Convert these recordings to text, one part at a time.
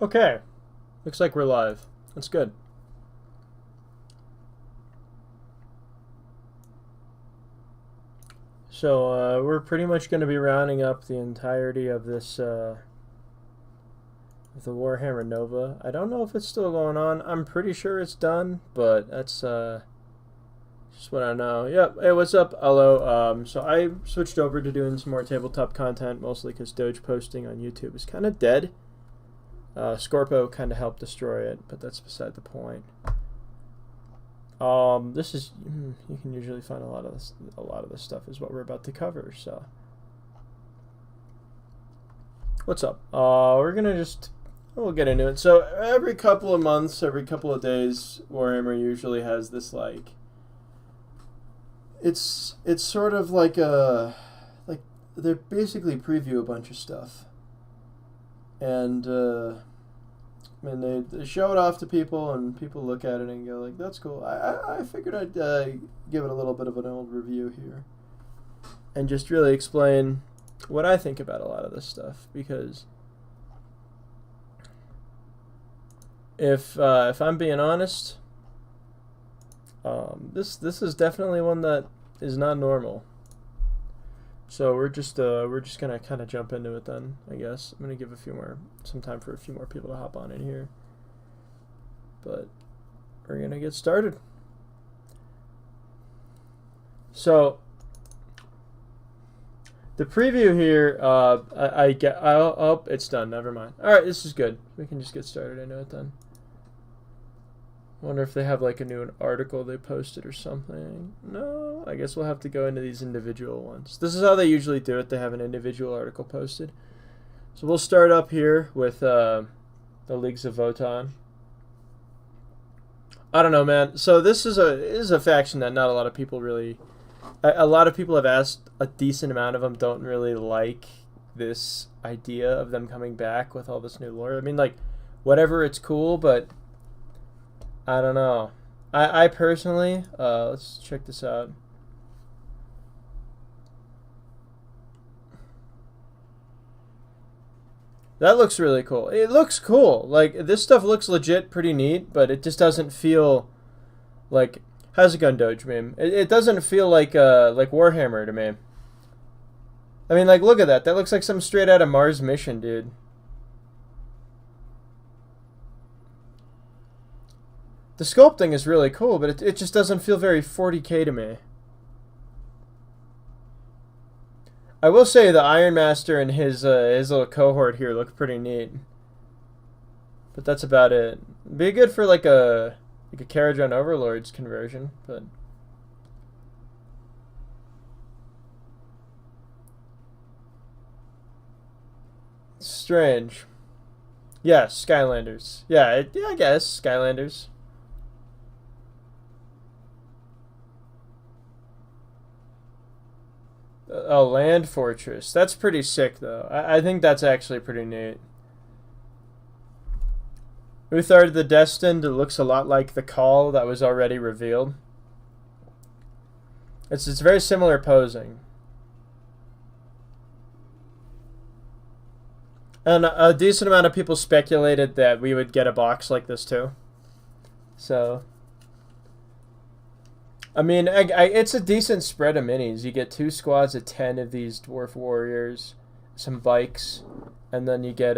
Okay. Looks like we're live. That's good. So, we're pretty much going to be rounding up the entirety of this, the Warhammer Nova. I don't know if it's still going on. I'm pretty sure it's done, but that's, just what I know. Yep. Hey, what's up? Hello. So I switched over to doing some more tabletop content, mostly because Doge posting on YouTube is kind of dead. Scorpo kind of helped destroy it, but that's beside the point. This is you can usually find a lot of this stuff is what we're about to cover. So, what's up? We'll get into it. So every couple of months, every couple of days, Warhammer usually has this like. It's sort of like they basically preview a bunch of stuff, and they show it off to people, and people look at it and go like, "That's cool." I figured I'd give it a little bit of an old review here, and just really explain what I think about a lot of this stuff. Because if I'm being honest, this is definitely one that is not normal. So we're just gonna kind of jump into it then. I guess I'm gonna give some time for a few more people to hop on in here, but we're gonna get started. So the preview here, oh, it's done. Never mind. All right, this is good. We can just get started into it then. Wonder if they have like a new article they posted or something. No, I guess we'll have to go into these individual ones. This is how they usually do it. They have an individual article posted. So we'll start up here with the Leagues of Photon. I don't know, man. So this is a faction that not a lot of people really. A lot of people have asked. A decent amount of them don't really like this idea of them coming back with all this new lore. I mean, like, whatever, it's cool, but I don't know. I personally, let's check this out. That looks really cool. It looks cool. Like, this stuff looks legit pretty neat, but it just doesn't feel like... How's it going, Doge meme? It doesn't feel like Warhammer to me. I mean, like, look at that. That looks like some straight out of Mars mission, dude. The sculpting is really cool, but it just doesn't feel very 40k to me. I will say the Iron Master and his little cohort here look pretty neat. But that's about it. It'd be good for like a Carriage on Overlords conversion, but strange. Yeah, Skylanders. Yeah, I guess Skylanders. A land fortress. That's pretty sick, though. I think that's actually pretty neat. Uthard the Destined looks a lot like the Call that was already revealed. It's very similar posing. And a decent amount of people speculated that we would get a box like this, too. So... I mean, it's a decent spread of minis. You get 2 squads of 10 of these dwarf warriors, some bikes, and then you get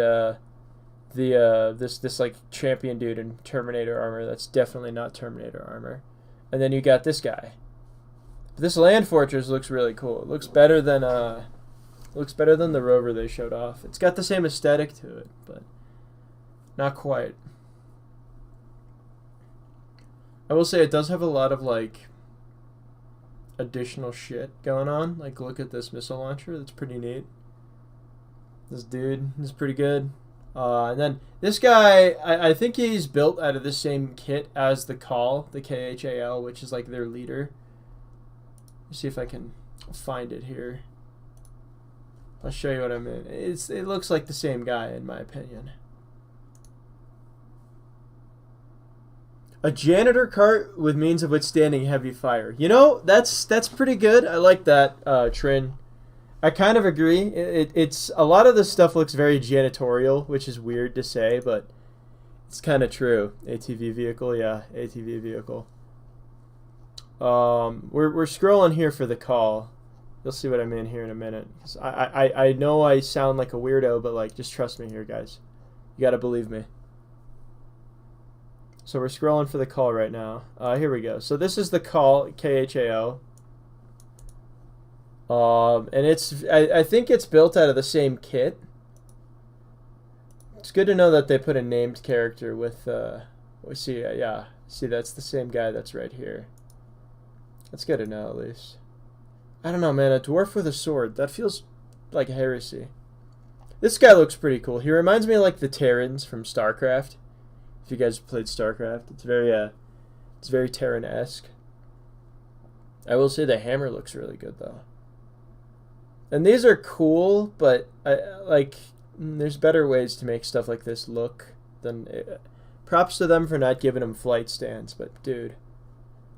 this like champion dude in Terminator armor. That's definitely not Terminator armor. And then you got this guy. This land fortress looks really cool. It looks better than the rover they showed off. It's got the same aesthetic to it, but not quite. I will say it does have a lot of like additional shit going on. Like, look at this missile launcher. That's pretty neat. This dude is pretty good. And then this guy, I think he's built out of the same kit as the Call, the KHAL, which is like their leader. Let's see if I can find it here. I'll show you what I mean. It looks like the same guy, in my opinion. A janitor cart with means of withstanding heavy fire. You know, that's pretty good. I like that, Trin. I kind of agree. It's a lot of this stuff looks very janitorial, which is weird to say, but it's kind of true. ATV vehicle, yeah, ATV vehicle. We're scrolling here for the call. You'll see what I mean here in a minute. I know I sound like a weirdo, but like, just trust me here, guys. You gotta believe me. So we're scrolling for the call right now. Here we go. So this is the call, KHAO. And I think it's built out of the same kit. It's good to know that they put a named character with, we see, yeah. See, that's the same guy that's right here. That's good to know, at least. I don't know, man. A dwarf with a sword. That feels like heresy. This guy looks pretty cool. He reminds me of, like, the Terrans from StarCraft. If you guys played StarCraft. It's very Terran-esque. I will say the hammer looks really good, though. And these are cool, but, there's better ways to make stuff like this look than... props to them for not giving them flight stands, but, dude...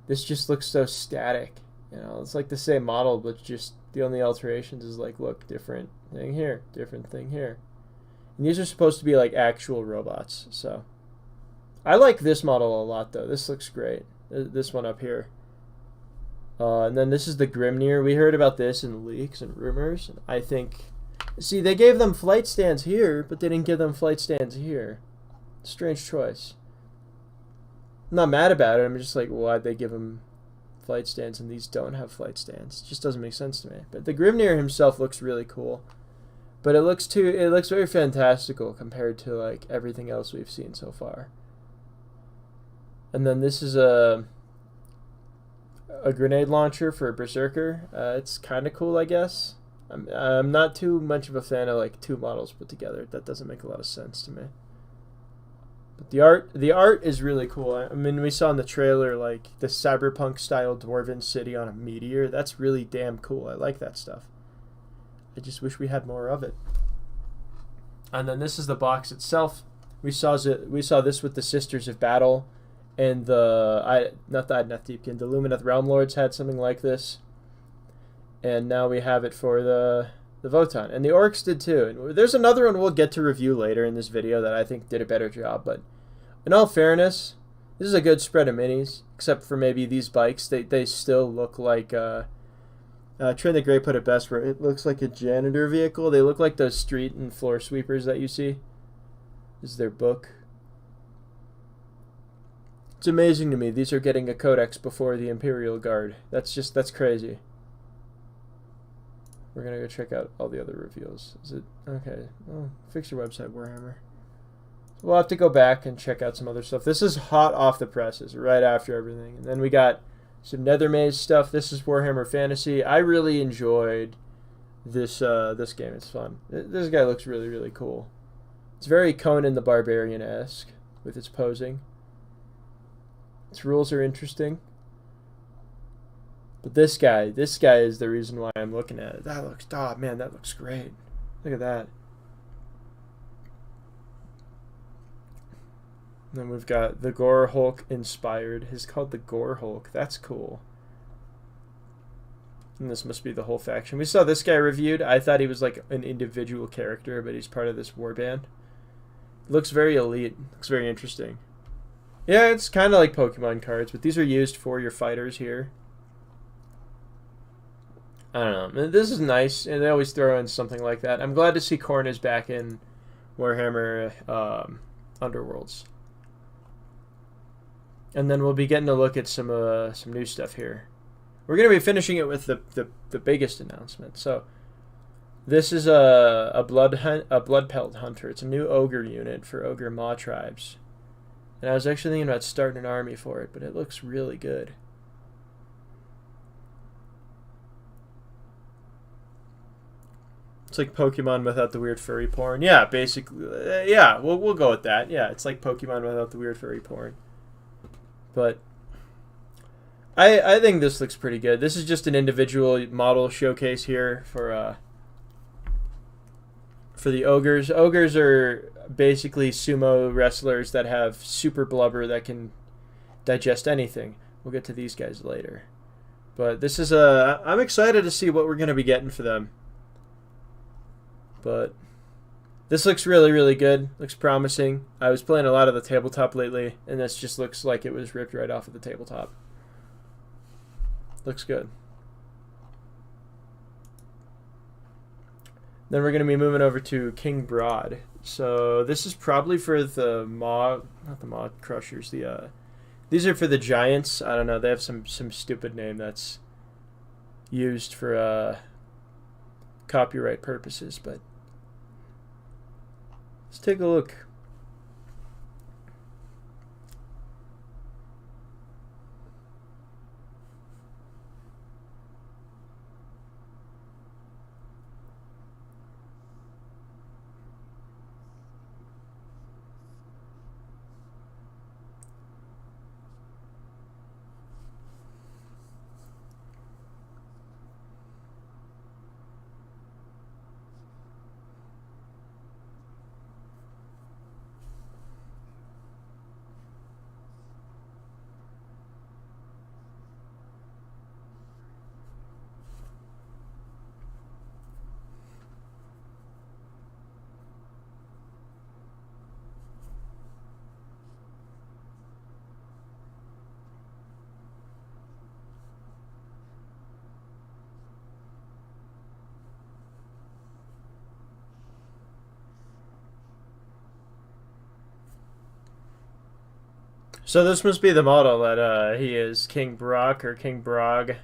This just looks so static. You know, it's like the same model, but just the only alterations is like, look, different thing here, different thing here. And these are supposed to be like actual robots, so. I like this model a lot, though. This looks great. This one up here. And then this is the Grimnir. We heard about this in leaks and rumors. I think... See, they gave them flight stands here, but they didn't give them flight stands here. Strange choice. I'm not mad about it. I'm just like, why'd they give him flight stands and these don't have flight stands? It just doesn't make sense to me. But the Grimnir himself looks really cool. But it looks very fantastical compared to like everything else we've seen so far. And then this is a grenade launcher for a berserker. It's kind of cool, I guess. I'm not too much of a fan of like two models put together. That doesn't make a lot of sense to me. But the art is really cool. I mean, we saw in the trailer like the cyberpunk style dwarven city on a meteor. That's really damn cool. I like that stuff. I just wish we had more of it. And then this is the box itself. We saw this with the Sisters of Battle, and the Lumineth Realm Lords had something like this, and now we have it for the Photon, and the Orcs did too. And there's another one we'll get to review later in this video that I think did a better job. But in all fairness, this is a good spread of minis, except for maybe these bikes. They still look like Trent the Great put it best, where it looks like a janitor vehicle. They look like those street and floor sweepers that you see. This is their book. It's amazing to me. These are getting a codex before the Imperial Guard. That's crazy. We're going to go check out all the other reveals. Is it? Okay. Oh, fix your website, Warhammer. We'll have to go back and check out some other stuff. This is hot off the presses, right after everything. And then we got some Nethermaze stuff. This is Warhammer Fantasy. I really enjoyed this game. It's fun. This guy looks really, really cool. It's very Conan the Barbarian-esque with its posing. Its rules are interesting. But this guy is the reason why I'm looking at it. That looks, oh man, that looks great. Look at that. And then we've got the Gore Hulk inspired. He's called the Gore Hulk. That's cool. And this must be the whole faction. We saw this guy reviewed. I thought he was like an individual character, but he's part of this warband. Looks very elite. Looks very interesting. Yeah, it's kind of like Pokemon cards, but these are used for your fighters here. I don't know. This is nice, and they always throw in something like that. I'm glad to see Khorne is back in Warhammer Underworlds. And then we'll be getting a look at some new stuff here. We're going to be finishing it with the biggest announcement. So this is a blood pelt hunter. It's a new ogre unit for ogre maw tribes. And I was actually thinking about starting an army for it, but it looks really good. It's like Pokemon without the weird furry porn. Yeah, basically. Yeah, we'll go with that. Yeah, it's like Pokemon without the weird furry porn. But I think this looks pretty good. This is just an individual model showcase here for the ogres. Ogres are basically sumo wrestlers that have super blubber that can digest anything. We'll get to these guys later. But this is I'm excited to see what we're going to be getting for them. But this looks really, really good. Looks promising. I was playing a lot of the tabletop lately, and this just looks like it was ripped right off of the tabletop. Looks good. Then we're going to be moving over to King Broad. So this is probably for the not the Maw Crushers. These are for the Giants. I don't know. They have some stupid name that's used for copyright purposes, but let's take a look. So this must be the model that he is, King Brock or King Brog.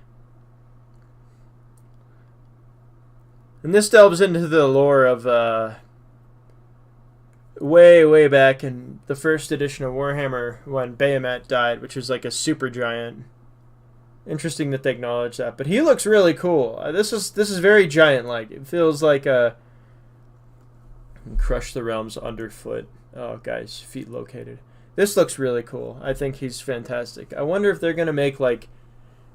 And this delves into the lore of way back in the first edition of Warhammer when Bahamut died, which was like a super giant. Interesting that they acknowledge that, but he looks really cool. This is very giant-like. It feels like crush the realms underfoot. Oh, guys, feet located. This looks really cool. I think he's fantastic. I wonder if they're going to make like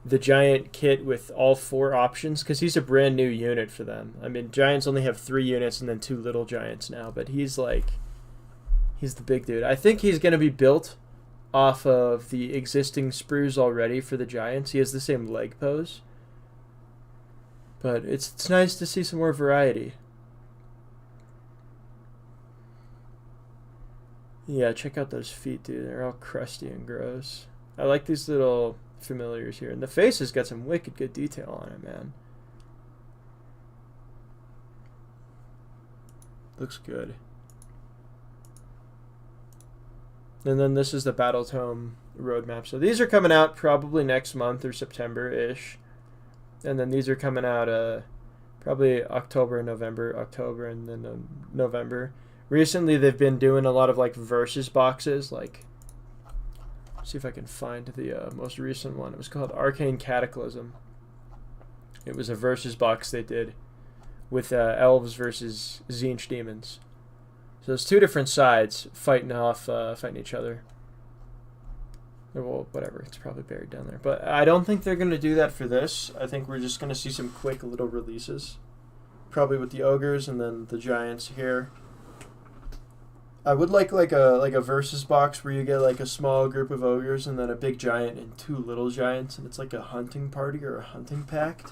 the giant kit with all 4 options, because he's a brand new unit for them. I mean, giants only have 3 units and then 2 little giants now, but he's the big dude. I think he's going to be built off of the existing sprues already for the giants. He has the same leg pose. But it's nice to see some more variety. Yeah, check out those feet, dude. They're all crusty and gross. I like these little familiars here. And the face has got some wicked good detail on it, man. Looks good. And then this is the Battle Tome roadmap. So these are coming out probably next month or September-ish. And then these are coming out probably October and then November. Recently, they've been doing a lot of like versus boxes. Like, see if I can find the most recent one. It was called Arcane Cataclysm. It was a versus box they did with elves versus Tzeentch demons. So there's 2 different sides fighting each other. Well, whatever. It's probably buried down there. But I don't think they're going to do that for this. I think we're just going to see some quick little releases. Probably with the ogres and then the giants here. I would like a versus box where you get like a small group of ogres and then a big giant and 2 little giants, and it's like a hunting party or a hunting pack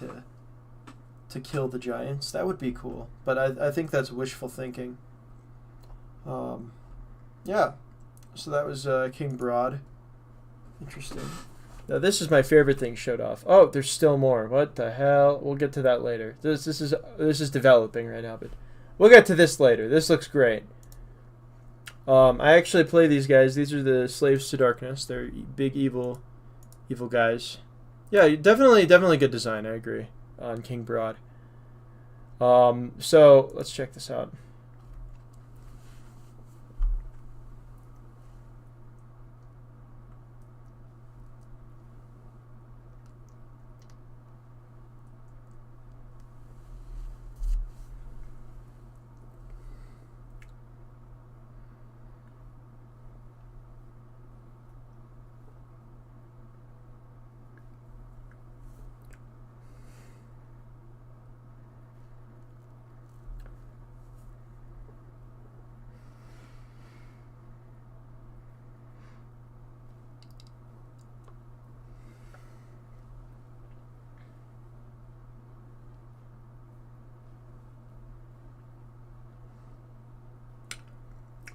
to kill the giants. That would be cool, but I think that's wishful thinking. Yeah, so that was King Broad. Interesting. Now this is my favorite thing showed off. Oh, there's still more. What the hell? We'll get to that later. This is developing right now, but we'll get to this later. This looks great. I actually play these guys. These are the Slaves to Darkness. They're big evil guys. Yeah, definitely good design. I agree on King Broad. So let's check this out.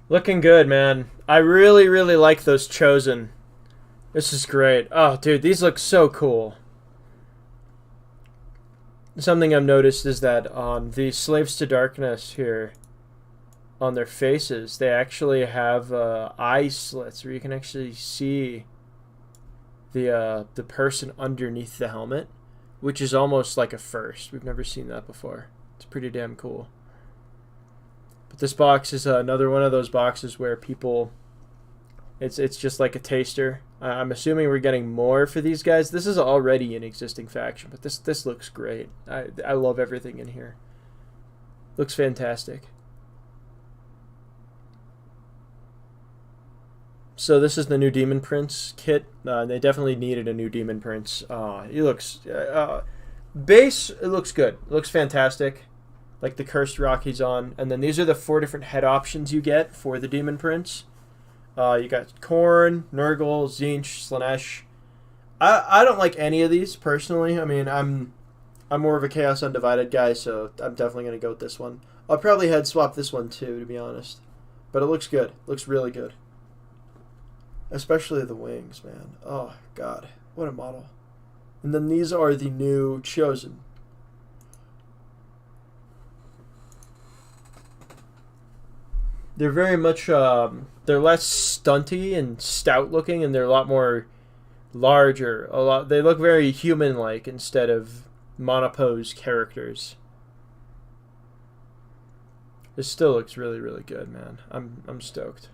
Looking good, man. I really, really like those chosen. This is great. Oh, dude, these look so cool. Something I've noticed is that on the Slaves to Darkness here, on their faces, they actually have eye slits where you can actually see the person underneath the helmet, which is almost like a first. We've never seen that before. It's pretty damn cool. But this box is another one of those boxes where people, it's just like a taster. I'm assuming we're getting more for these guys. This is already an existing faction, but this looks great. I love everything in here. Looks fantastic. So this is the new Demon Prince kit. They definitely needed a new Demon Prince. He looks base. It looks good. It looks fantastic, like the cursed rock he's on. And then these are the 4 different head options you get for the Demon Prince. You got Korn, Nurgle, Tzeentch, Slaanesh. I don't like any of these personally. I mean, I'm more of a Chaos Undivided guy, so I'm definitely gonna go with this one. I'll probably head swap this one too, to be honest. But it looks good. It looks really good. Especially the wings, man. Oh, God. What a model. And then these are the new Chosen. They're very much, they're less stunty and stout looking, and they're a lot more larger. They look very human-like instead of monopose characters. This still looks really, really good, man. I'm stoked.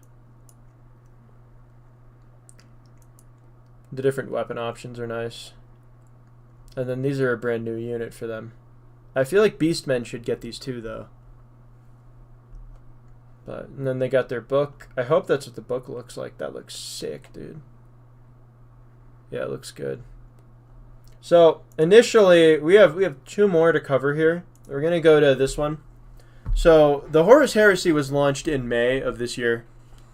The different weapon options are nice. And then these are a brand new unit for them. I feel like Beastmen should get these too, though. And then they got their book. I hope that's what the book looks like. That looks sick, dude. Yeah, it looks good. So, initially, we have 2 more to cover here. We're going to go to this one. So, the Horus Heresy was launched in May of this year,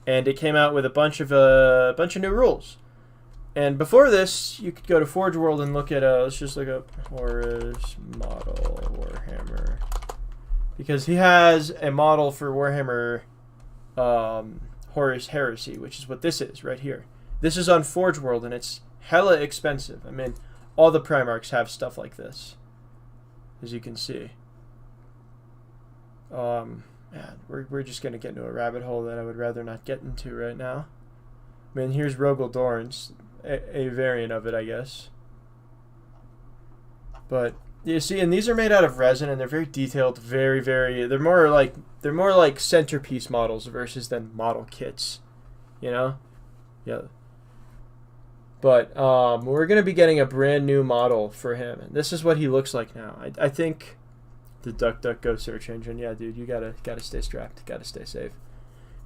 and it came out with a bunch of new rules. And before this, you could go to Forge World and look at, let's just look up Horus model Warhammer. Because he has a model for Warhammer Horus Heresy, which is what this is right here. This is on Forge World, and it's hella expensive. I mean, all the Primarchs have stuff like this, as you can see. Man, we're just going to get into a rabbit hole that I would rather not get into right now. I mean, here's Rogel Dorn's. A variant of it, I guess. But you see, and these are made out of resin, and they're very detailed, very, very. They're more like centerpiece models versus than model kits, you know. Yeah. But we're gonna be getting a brand new model for him, and this is what he looks like now. I think the DuckDuckGo search engine. Yeah, dude, you gotta stay strapped, gotta stay safe.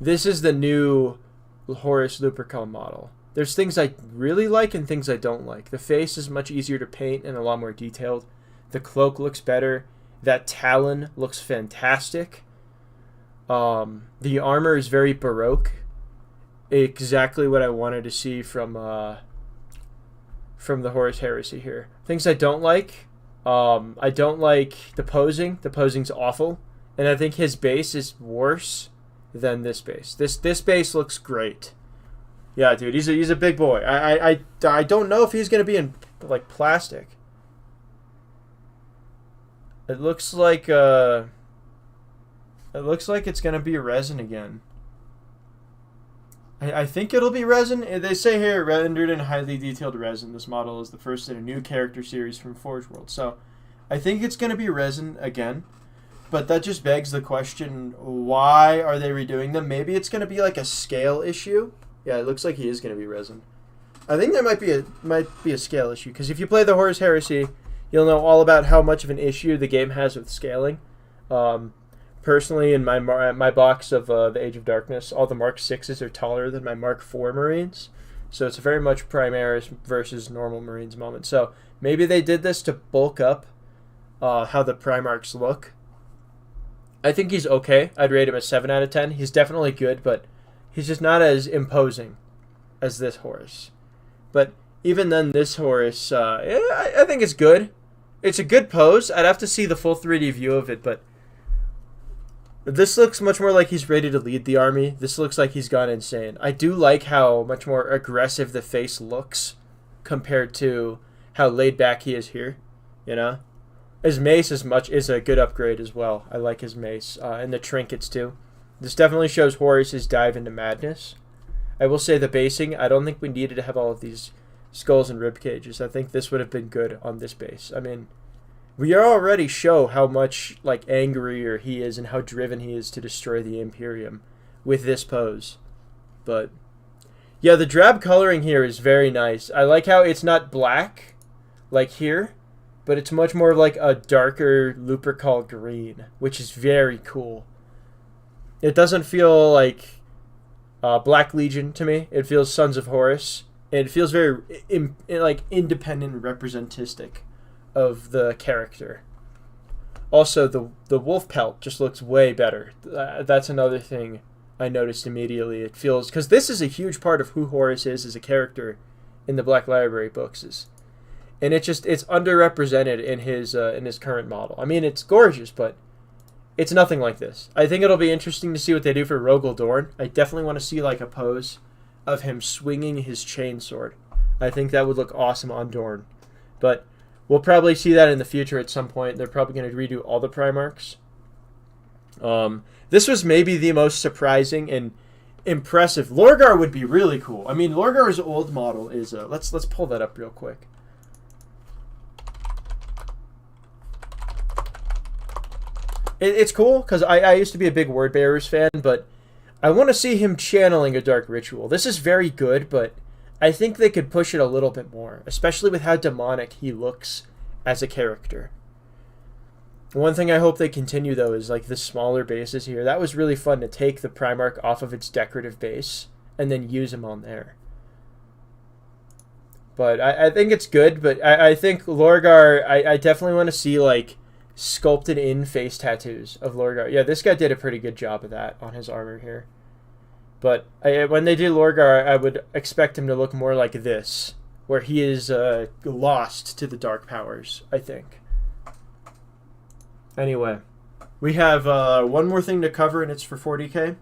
This is the new Horus Lupercal model. There's things I really like and things I don't like. The face is much easier to paint and a lot more detailed. The cloak looks better. That talon looks fantastic. The armor is very Baroque. Exactly what I wanted to see from the Horus Heresy here. Things I don't like. I don't like the posing. The posing's awful. And I think his base is worse than this base. This base looks great. Yeah, dude, he's a big boy. I don't know if he's gonna be in like plastic. It looks like it's gonna be resin again. I think it'll be resin. They say here, rendered in highly detailed resin. This model is the first in a new character series from Forge World. So, I think it's gonna be resin again. But that just begs the question: why are they redoing them? Maybe it's gonna be like a scale issue. Yeah, it looks like he is going to be resin. I think there might be a scale issue, because if you play the Horus Heresy, you'll know all about how much of an issue the game has with scaling. Personally, in my box of the Age of Darkness, all the Mark 6s are taller than my Mark 4 Marines, so it's a very much Primaris versus normal Marines moment. So maybe they did this to bulk up how the Primarchs look. I think he's okay. I'd rate him a 7 out of 10. He's definitely good, but he's just not as imposing as this Horus. But even then, this Horus, I think it's good. It's a good pose. I'd have to see the full 3D view of it, but This looks much more like he's ready to lead the army. This looks like he's gone insane. I do like how much more aggressive the face looks compared to how laid back he is here. You know, his mace is a good upgrade as well. I like his mace and the trinkets too. This definitely shows Horus's dive into madness. I will say the basing. I don't think we needed to have all of these skulls and rib cages. I think this would have been good on this base. I mean, we already show how much like angrier he is and how driven he is to destroy the Imperium with this pose. But yeah, the drab coloring here is very nice. I like how it's not black like here, but it's much more like a darker Lupercal green, which is very cool. It doesn't feel like Black Legion to me. It feels Sons of Horus. It feels very like independent and representistic of the character. Also, the wolf pelt just looks way better. That's another thing I noticed immediately. It feels, because this is a huge part of who Horus is as a character in the Black Library books, and it's underrepresented in his current model. I mean, it's gorgeous, but it's nothing like this. I think it'll be interesting to see what they do for Rogel Dorn. I definitely want to see like a pose of him swinging his chainsaword. I think that would look awesome on Dorn, but we'll probably see that in the future at some point. They're probably going to redo all the Primarchs. This was maybe the most surprising and impressive. Lorgar would be really cool. I mean, Lorgar's old model is... let's pull that up real quick. It's cool, because I used to be a big Word Bearers fan, but I want to see him channeling a Dark Ritual. This is very good, but I think they could push it a little bit more, especially with how demonic he looks as a character. One thing I hope they continue, though, is like the smaller bases here. That was really fun to take the Primarch off of its decorative base and then use him on there. But I think it's good, but I think Lorgar, I definitely want to see like sculpted in face tattoos of Lorgar. Yeah, this guy did a pretty good job of that on his armor here. But when they do Lorgar, I would expect him to look more like this, where he is lost to the dark powers, I think. Anyway, we have one more thing to cover, and it's for 40k,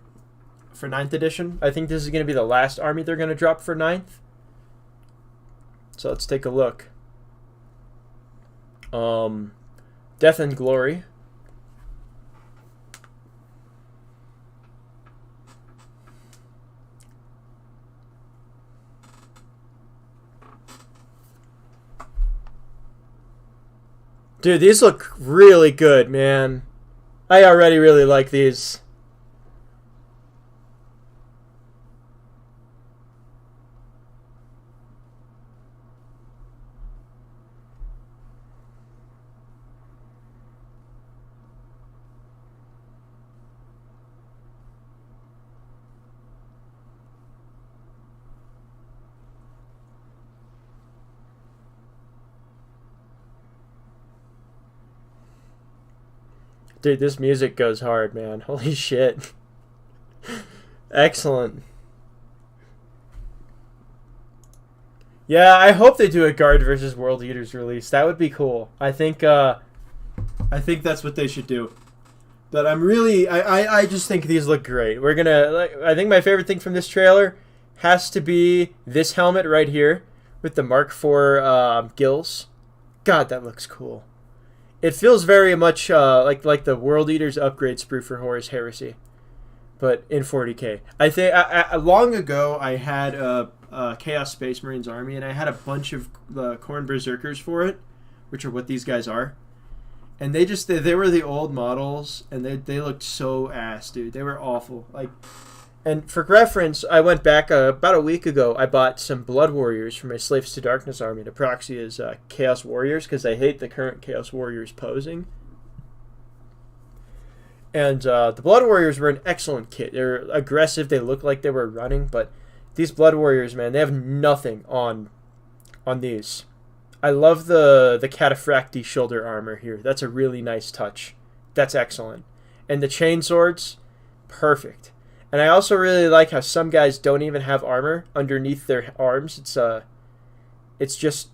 for 9th edition. I think this is going to be the last army they're going to drop for 9th. So let's take a look. Death and Glory. Dude, these look really good, man. I already really like these. Dude, this music goes hard, man. Holy shit. Excellent. Yeah, I hope they do a Guard versus World Eaters release. That would be cool. I think that's what they should do. But I'm really... I just think these look great. We're gonna... I think my favorite thing from this trailer has to be this helmet right here with the Mark IV gills. God, that looks cool. It feels very much like the World Eaters upgrade sprue for Horus Heresy, but in 40k. I think long ago I had a Chaos Space Marines army, and I had a bunch of the Khorne Berserkers for it, which are what these guys are. And they were the old models, and they looked so ass, dude. They were awful. And for reference, I went back about a week ago. I bought some Blood Warriors for my Slaves to Darkness army to proxy as Chaos Warriors, because I hate the current Chaos Warriors posing. And the Blood Warriors were an excellent kit. They're aggressive. They look like they were running, but these Blood Warriors, man, they have nothing on these. I love the Cataphracti shoulder armor here. That's a really nice touch. That's excellent. And the chain swords, perfect. And I also really like how some guys don't even have armor underneath their arms. It's just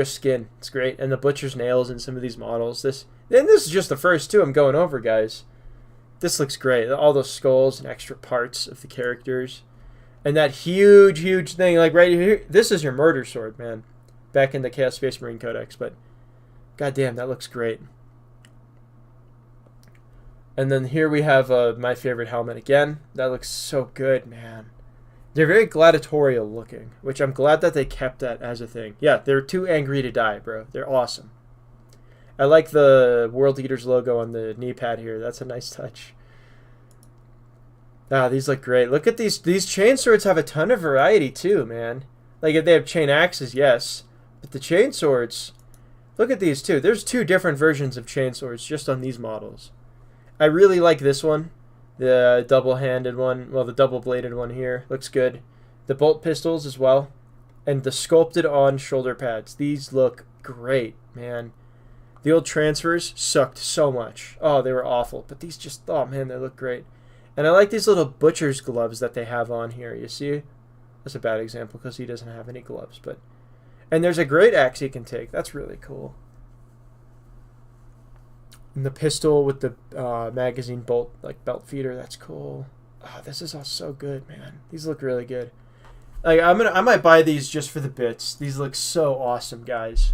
skin. It's great. And the butcher's nails in some of these models. This is just the first two I'm going over, guys. This looks great. All those skulls and extra parts of the characters. And that huge, huge thing, like right here. This is your murder sword, man. Back in the Chaos Space Marine Codex, but goddamn, that looks great. And then here we have my favorite helmet again. That looks so good, man. They're very gladiatorial looking, which I'm glad that they kept that as a thing. Yeah, they're too angry to die, bro. They're awesome. I like the World Eaters logo on the knee pad here. That's a nice touch. Ah, these look great. Look at these. These chain swords have a ton of variety too, man. Like if they have chain axes, yes. But the chain swords, look at these too. There's 2 different versions of chain swords just on these models. I really like this one. The double-handed one. Well, the double-bladed one here. Looks good. The bolt pistols as well. And the sculpted on shoulder pads. These look great, man. The old transfers sucked so much. Oh, they were awful. But these just, oh man, they look great. And I like these little butcher's gloves that they have on here. You see? That's a bad example because he doesn't have any gloves. But and there's a great axe he can take. That's really cool. And the pistol with the magazine bolt, like belt feeder. That's cool. Oh, this is all so good, man. These look really good. Like I might buy these just for the bits. These look so awesome, guys.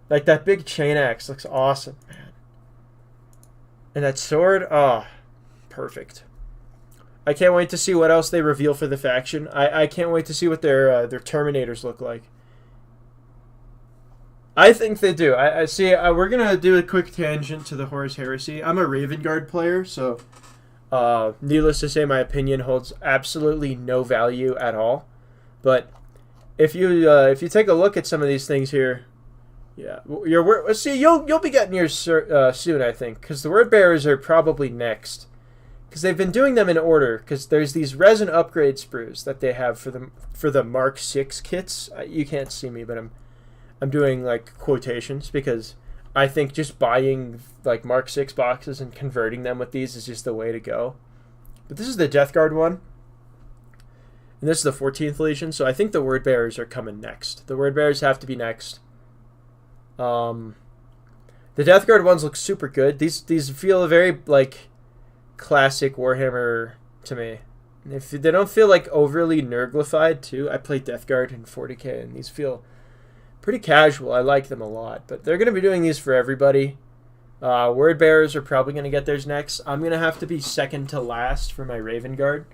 Like that big chain axe looks awesome, man. And that sword, oh, perfect. I can't wait to see what else they reveal for the faction. I can't wait to see what their Terminators look like. I think they do. I see. We're gonna do a quick tangent to the Horus heresy. I'm a Raven Guard player, so needless to say, my opinion holds absolutely no value at all. But if you take a look at some of these things here, yeah, you'll be getting yours soon, I think, because the word bearers are probably next, because they've been doing them in order. Because there's these resin upgrade sprues that they have for the Mark 6 kits. You can't see me, but I'm doing like quotations because I think just buying like Mark 6 boxes and converting them with these is just the way to go. But this is the Death Guard one. And this is the 14th Legion, so I think the Word Bearers are coming next. The Word Bearers have to be next. The Death Guard ones look super good. These feel very like classic Warhammer to me. If they don't feel like overly nerglified too. I played Death Guard in 40k and these feel pretty casual. I like them a lot, but they're going to be doing these for everybody. Word Bearers are probably going to get theirs next. I'm going to have to be second to last for my Raven Guard,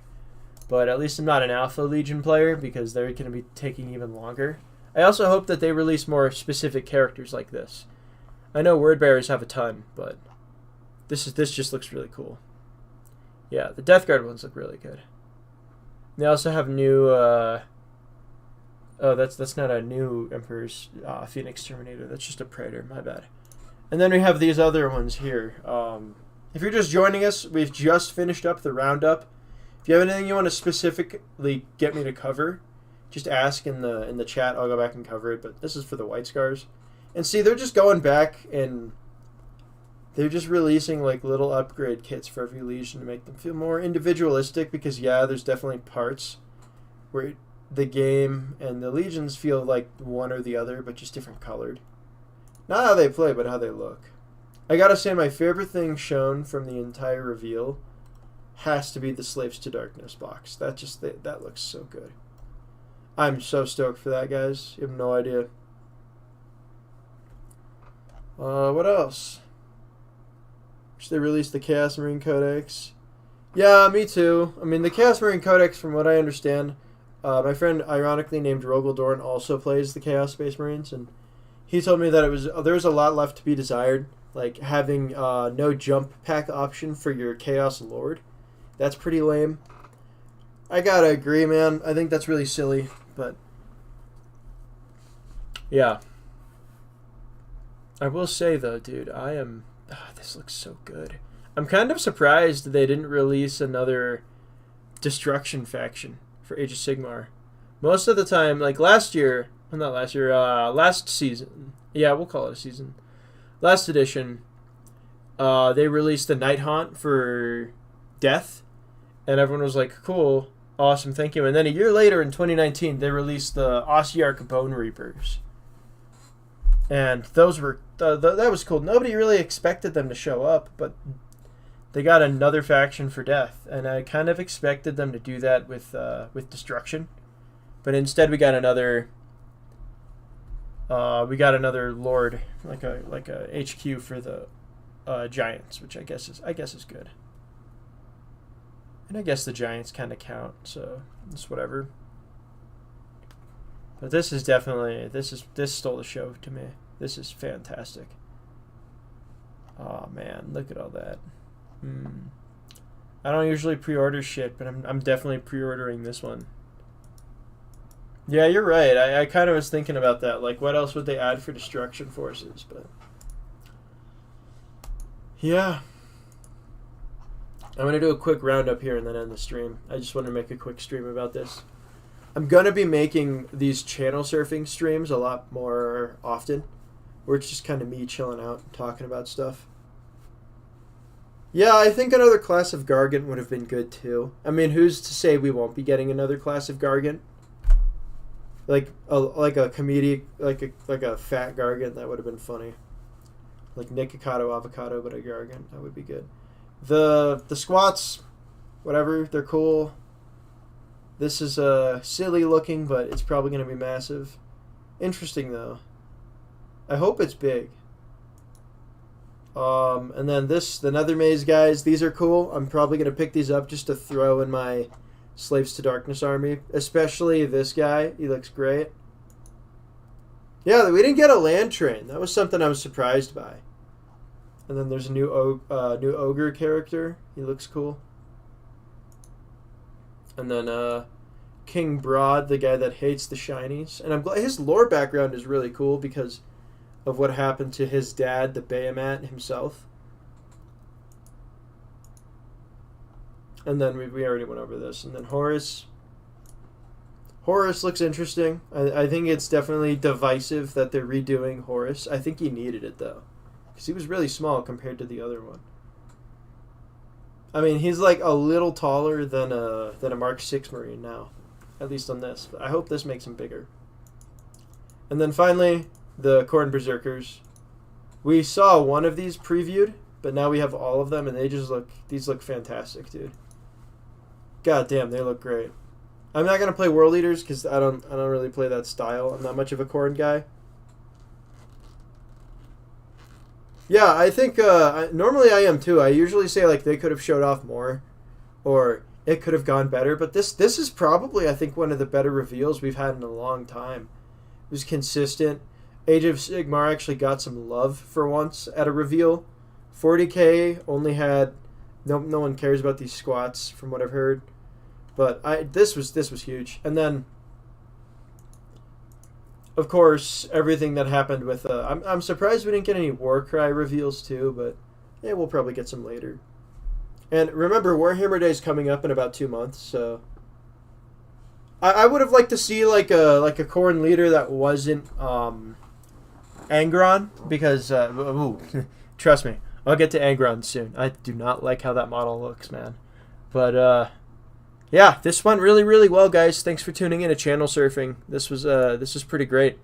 but at least I'm not an Alpha Legion player because they're going to be taking even longer. I also hope that they release more specific characters like this. I know Word Bearers have a ton, but this just looks really cool. Yeah, the Death Guard ones look really good. They also have new oh, that's not a new Emperor's Phoenix Terminator. That's just a Praetor. My bad. And then we have these other ones here. If you're just joining us, we've just finished up the Roundup. If you have anything you want to specifically get me to cover, just ask in the chat. I'll go back and cover it. But this is for the White Scars. And see, they're just going back and they're just releasing like little upgrade kits for every Legion to make them feel more individualistic. Because yeah, there's definitely parts where the game and the Legions feel like one or the other, but just different colored. Not how they play, but how they look. I gotta say, my favorite thing shown from the entire reveal has to be the Slaves to Darkness box. That looks so good. I'm so stoked for that, guys. You have no idea. What else? Should they release the Chaos Marine Codex? Yeah, me too. I mean, the Chaos Marine Codex, from what I understand, my friend, ironically named Rogaldorn, also plays the Chaos Space Marines, and he told me that there was a lot left to be desired, like having no jump pack option for your Chaos Lord. That's pretty lame. I gotta agree, man. I think that's really silly, but yeah. I will say though, dude, this looks so good. I'm kind of surprised they didn't release another Destruction faction for Age of Sigmar. Most of the time, like last season. Yeah, we'll call it a season. Last edition, they released the Night Haunt for Death, and everyone was like, cool, awesome, thank you. And then a year later, in 2019, they released the Ossiarch Bone Reapers. And those were, that was cool. Nobody really expected them to show up, but they got another faction for death, and I kind of expected them to do that with destruction, but instead we got another lord, like a HQ for the giants, which I guess is good. And I guess the giants kind of count, so it's whatever. But this is definitely this stole the show to me. This is fantastic. Oh man, look at all that. I don't usually pre-order shit, but I'm definitely pre-ordering this one. Yeah, you're right. I kind of was thinking about that. Like, what else would they add for destruction forces? But yeah, I'm gonna do a quick roundup here and then end the stream. I just want to make a quick stream about this. I'm gonna be making these channel surfing streams a lot more often, where it's just kind of me chilling out and talking about stuff. Yeah, I think another class of Gargant would have been good too. I mean, who's to say we won't be getting another class of Gargant? Like a comedic, like a fat Gargant, that would have been funny. Like Nikocado Avocado, but a Gargant, that would be good. The squats, whatever, they're cool. This is silly looking, but it's probably going to be massive. Interesting though. I hope it's big. And then the Nether Maze guys, these are cool. I'm probably going to pick these up just to throw in my Slaves to Darkness army. Especially this guy. He looks great. Yeah, we didn't get a land train. That was something I was surprised by. And then there's a new Ogre character. He looks cool. And then King Broad, the guy that hates the shinies. And I'm glad his lore background is really cool because of what happened to his dad, the Behemat himself. And then we already went over this. And then Horus. Horus looks interesting. I think it's definitely divisive that they're redoing Horus. I think he needed it, though. Because he was really small compared to the other one. I mean, he's like a little taller than a Mark 6 Marine now. At least on this. But I hope this makes him bigger. And then finally, the Khorne Berserkers. We saw one of these previewed, but now we have all of them, and these look fantastic, dude. God damn, they look great. I'm not gonna play World Eaters because I don't really play that style. I'm not much of a Khorne guy. Yeah, I think normally I am too. I usually say like they could have showed off more, or it could have gone better. But this is probably, I think, one of the better reveals we've had in a long time. It was consistent. Age of Sigmar actually got some love for once at a reveal. 40k only had no one cares about these squats from what I've heard, but this was huge. And then of course everything that happened with I'm surprised we didn't get any Warcry reveals too, but yeah, we'll probably get some later. And remember, Warhammer Day is coming up in about 2 months, so I would have liked to see like a Khorne leader that wasn't Angron, because trust me, I'll get to Angron soon. I do not like how that model looks, man. But yeah, this went really, really well, guys. Thanks for tuning in to Channel Surfing. This was pretty great.